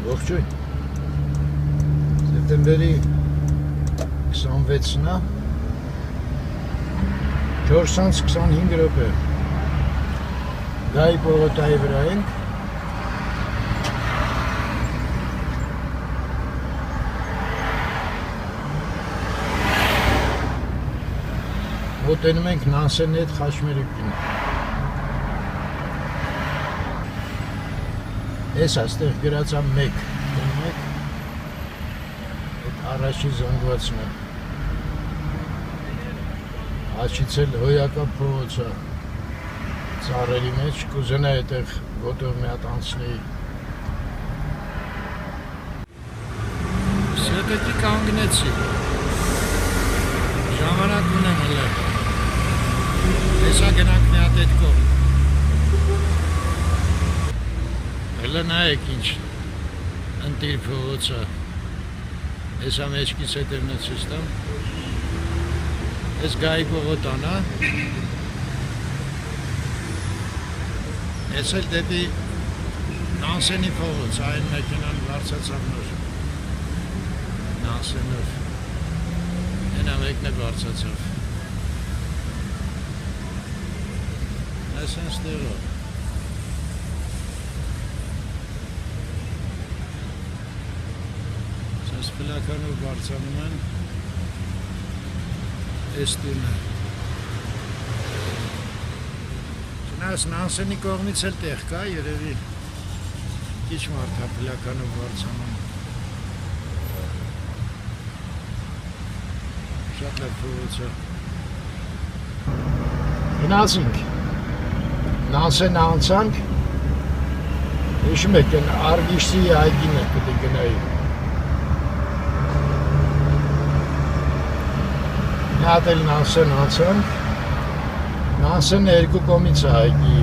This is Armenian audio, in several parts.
Ողջույն։ Սեպտեմբերի 26-ն է 4:25 րոպե։ Գայի պողոտայի վրա ենք։ Մոտենում ենք Նանսենի հետ Խաչմերուկին։ Ես այստեղ գրած եմ 1, այդ առաջի զանգվածն է։ Աջից էլ հոյակապ փողոց է ծառերի մեջ, կուզենա այդտեղ գոտով մի հատ անցնեի։ Սյետեկի կանգնեցի։ Ժամանակ ունեմ հլը։ Հեսա գնանք մի հատ այդ կողմ։ Հլը նայեք ինչ ընտիր փողոցը։ Հեսա մեջքից հետևն է ցույց տամ։ Ես Գայի պողոտան է։ Ես էլ դեպի Նանսենի փողոց, այն մեքենան բարձրացավ նոր։ Նանսենով։ Ենա մեկն է բարձրացավ։ Այսենց տեղով։ Սենց պլականով բարձրանում են այս տունը։ Չնայած Նանսենի կողմից էլ տեղ կա, երևի քիչ մարդ է պլականով բարձրանում։ Շատ լավ փողոց է։ Գնացինք։ Նանսեն անցանք։ Հիշում եք, Արգիշտի այգին է պետք է գնայի։ Մի հատ էլ Նանսեն անցանք։ Նանսենը երկու կողմից է այգի։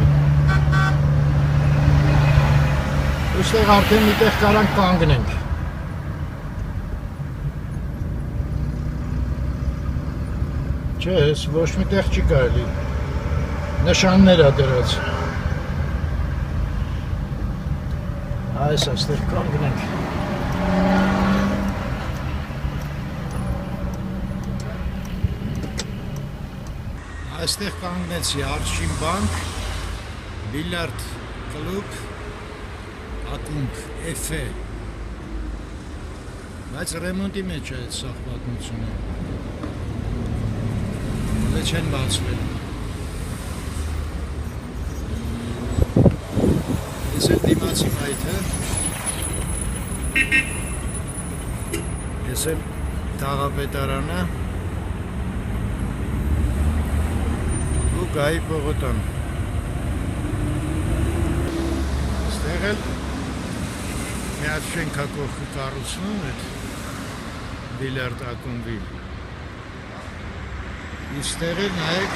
Ուստեղ արդեն մի տեղ կարանք կանգնենք։ Չէ, ես ոչ մի տեղ չի կարելի։ Նշաններ է դրած։ Այս այստեղ կանգնենք։ Այստեղ կանգնեցի Արշին բանկ, բիլիարդ կլուբ, ակումբ, էֆե։ Բայց ռեմոնտի մեջ է այդ սաղ պատմությունը։ Հլը չեն բացվել։ Ես էլ դիմացի մայթը։ Ես էլ Թաղապետարանը։ Ու Գայի պողոտան։ Ստեղ էլ մի հատ շենք է կողքը կառուցվում այդ բիլիարդ ակումբի։ Իստեղ էլ նայեք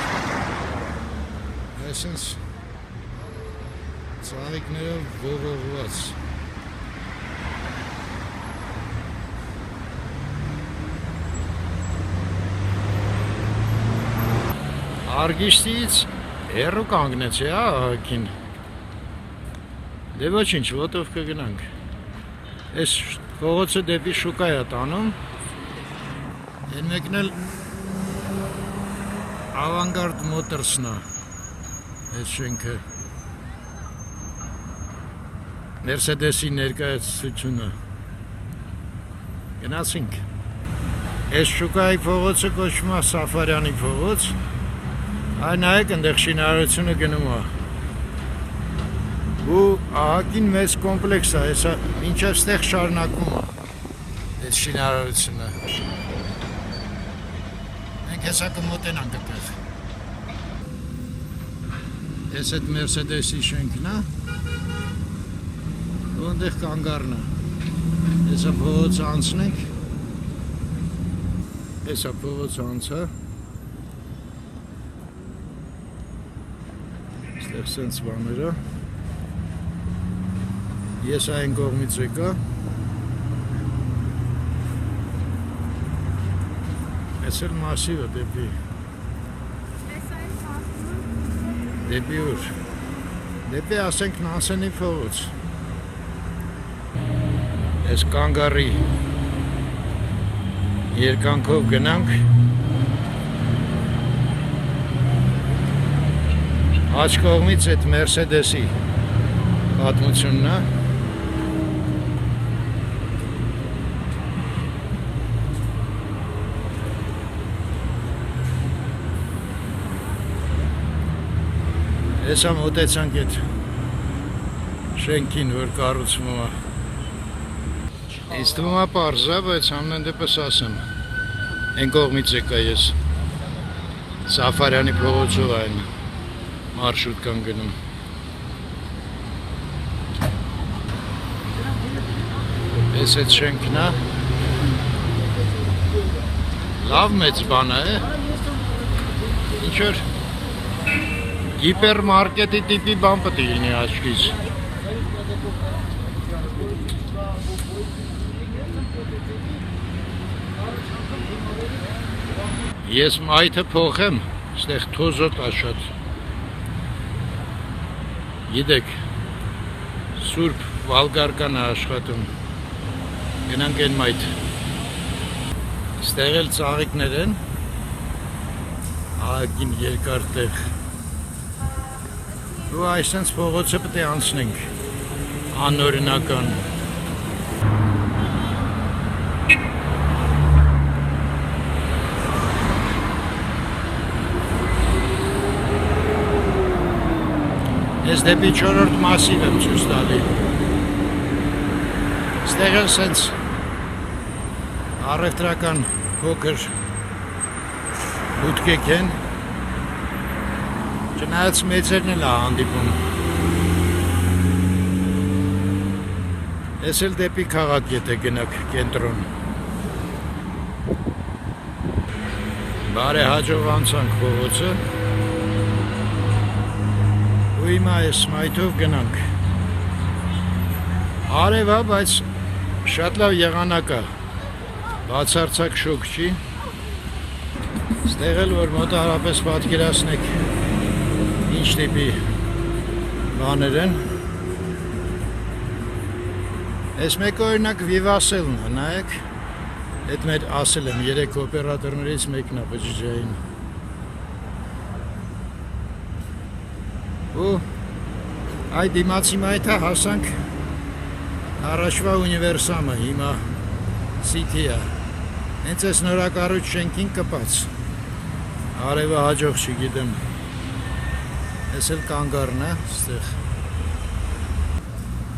այսպես ծաղիկներով ողողված։ Արգիշտից հեռու կանգնեցի, աղաքին։ Դե ոչինչ, ոտով կգնանք։ Այս փողոցը դեպի շուկա է տանում։ Այն մեկն էլ Ավանգարդ մոտորսն է, այդ շենքը։ Մերսեդեսի ներկայացությունը։ Գնացինք։ Այս շուկայի փողոցը կոչվում է Սաֆարյանի փողոց։ Այն նայեք ընդեղ շինարարությունը գնում է։ Ու ահագին մեծ կոմպլեքս է, հեսա մինչև ստեղ շարունակում է այդ շինարարությունը։ Մենք հեսա կմոտենանք այդտեղ։ Ես այդ Մերսեդեսի շենքն է։ Ու ընդեղ կանգառն է։ Հեսա փողոց անցնենք։ Հեսա փողոց անցա։ Ստեղ սենց բաները։ Ես այն կողմից եկա։ Ես էլ մասիվը դեպի։ Դեպի ուր։ Դեպի ասենք Նանսենի փողոց։ Այս կանգարի երկանքով գնանք աջ կողմից այդ Mercedes-ի պատմությունն է Հեսա մոտեցանք այդ շենքին, որ կառուցվում է Ինձ թվում է պարզ է, բայց ամեն դեպս ասեմ Այն կողմից եկա ես Սաֆարյանի փողոցով այն մարշրուտ կան գնում Ես այդ շենքն է Լավ մեծ բան է Ինչ-որ Հիպերմարկետի տիպի բան պետք է լինի աչքից Ես մայթը փոխեմ, ստեղ թոզոտ է շատ Գիտեք, Սուրբ Վալգարկան է աշխատում Գնանք են մայթ Ստեղ էլ ծաղիկներ են Ահագին երկար տեղ Ու այսպես փողոցը պետք է անցնենք Անօրինական Ես դեպի 4-րդ մասիվ եմ ցույց տալի Ստեղ էլ սենց առևտրական փոքր բուտկեք են Չնայած մեծերն էլ է հանդիպում Ես էլ դեպի քաղաք եթե գնաք կենտրոն Բարեհաջող անցանք փողոցը Ու հիմա այս մայթով գնանք Արև է, բայց շատ լավ եղանակ է Բացարձակ շոկ չի Ստեղ էլ որ մոտավորապես պատկերացնեք Ինչ տիպի բաներ են Այս մեկ օրինակ Վիվասելն է, նայեք Այդ մեր ասել եմ, 3 օպերատորներից մեկն է բջջային Ու այդ դիմացի մայթը հասանք Առաջվա ունիվերսամը, հիմա City է Հենց այս նորակառույց շենքին կպած Արևը հաջող չգիտեմ Ես էլ կանգարն է, ստեղ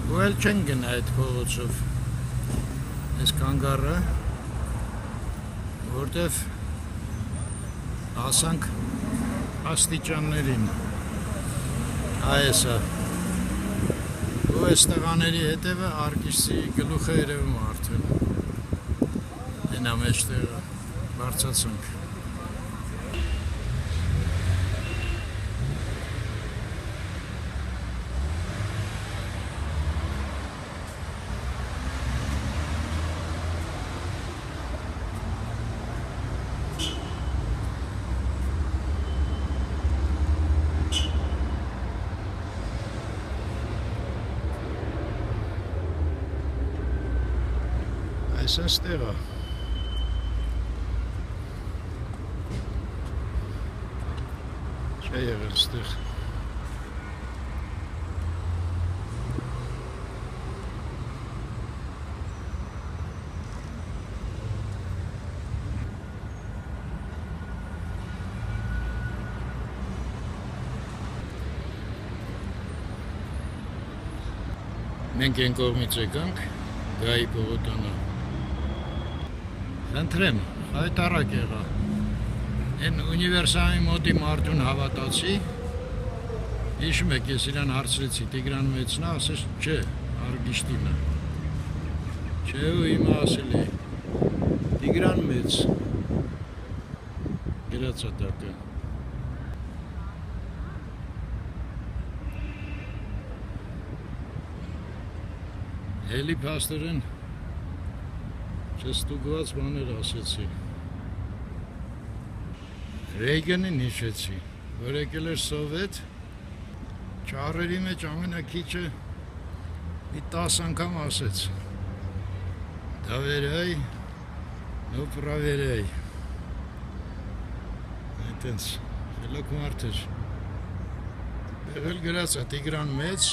Ու էլ չեն գնա այդ փողոցով Ես կանգարը Որտև Հասանք աստիճաններին Այս է Ու այս տղաների հետևը արկիշցի գլուխը երևում արդեն Ենա մեջ տեղը բարձացանք Այսպես տեղ է Չէ եղել ստեղ Մենք են կողմից եկանք Գայի պողոտանը Խնդրեմ, հայտարակ եղա Են ունիվերսամի մոտի մարդուն հավատացի Հիշում եք, ես իրան հարցրեցի Տիգրան մեծն է, ասես չէ, արգիշտին է Չէ ու հիմա ասել է Տիգրան մեծ Գրացատակը Հելի պաստորեն Չստուգված բաներ ասեցի Ռեյգանին հիշեցի Որ եկել էր սովետ Չարերի մեջ ամենակիչը մի 10 անգամ ասեց Доверяй, но проверяй. Այդտենց, հելոք մարդ էր։ Եղել գրած է Տիգրան Մեծ,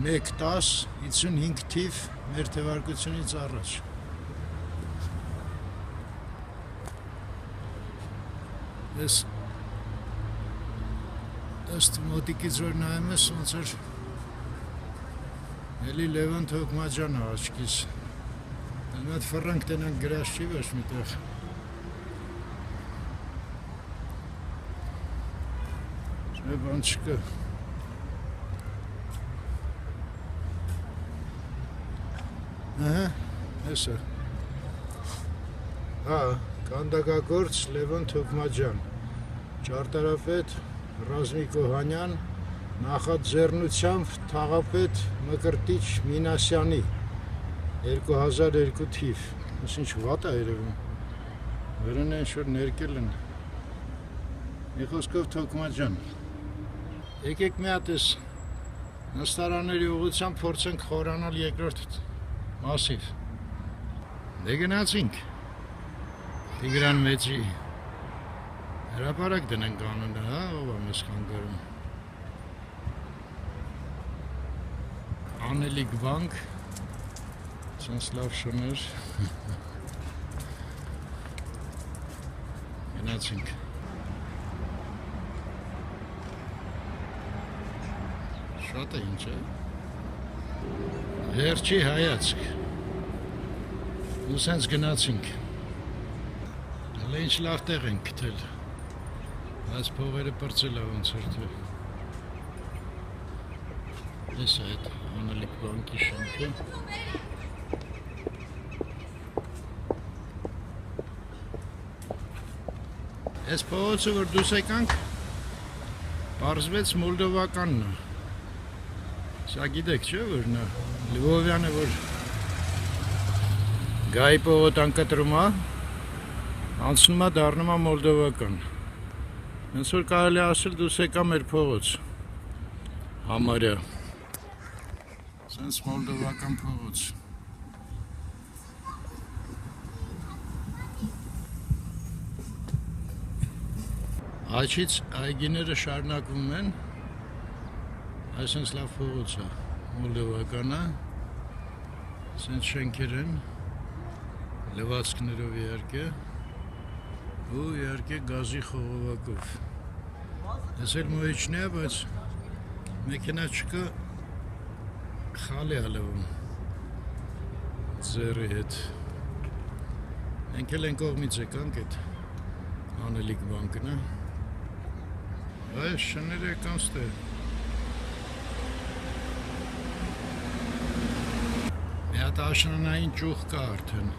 1-10-55 թիվ մեր թվարկությունից առաջ։ Ըստ մոտիկից որ նայում ես, ոնց էր էլի Լևոն Թոքմաջյանը աչքիս։ Այդ ֆրանկ տնանք գրած չի ոչ միտեղ։ Բան չկա։ Ահա, հեսա։ Կանդակագործ Լևոն Թոքմաջյան, ճարտարապետ Ռազմիկ Օհանյան, նախաձեռնությամբ թաղապետ Մկրտիչ Մինասյանի 2002 թիվ։ Ինչ վատ է երևում։ Վերան են շոր ներկել են։ Մի խոսքով Թոքմաջյան։ Եկեք մի հատ էս նստարանների ուղղությամբ փորձենք խորանալ երկրորդ մասիվ։ Դե գնացինք Տիգրան Մեծի հրապարակ դնենք անունը, հա, ով է մեզ խանգարում։ Անելիք բանկ, ցենց լավ շներ։ Գնացինք։ Շատ է ինչ է։ Վերջի հայացք։ Ու սենց գնացինք։ Հələ ինչ լավ տեղ ենք գտել։ Բայց փողերը պրծել է ոնց էր թե։ Ես այդ անելիք բանկի շենքը։ Այս փողոցը որ դուրս եկանք, պարզվեց մոլդովականն է։ Սա գիտեք չէ որ նա Լվովյանը որ Գայի պողոտան կտրում է, անցնում է դառնում է մոլդովական։ Հենց որ կարելի ասել դուս եկա մեր փողոց համարյա։ Սենց մոլդովական փողոց։ Աչից այգիները շարունակվում են։ Այսինքն լավ փողոց է, մոլդովականը, սենց շենքեր են, լվացքներով իհարկե, ու իհարկե գազի խողովակով։ Ես էլ մոյիչն է, բայց մեքենա չկա, խալ է հալվում ձեռի հետ։ Մենք էլ են կողմից եկանք այդ անելիք բանկն է։ Այս շները եկան ստեղ։ Մի հատ աշնանային ճուղ կա արդեն։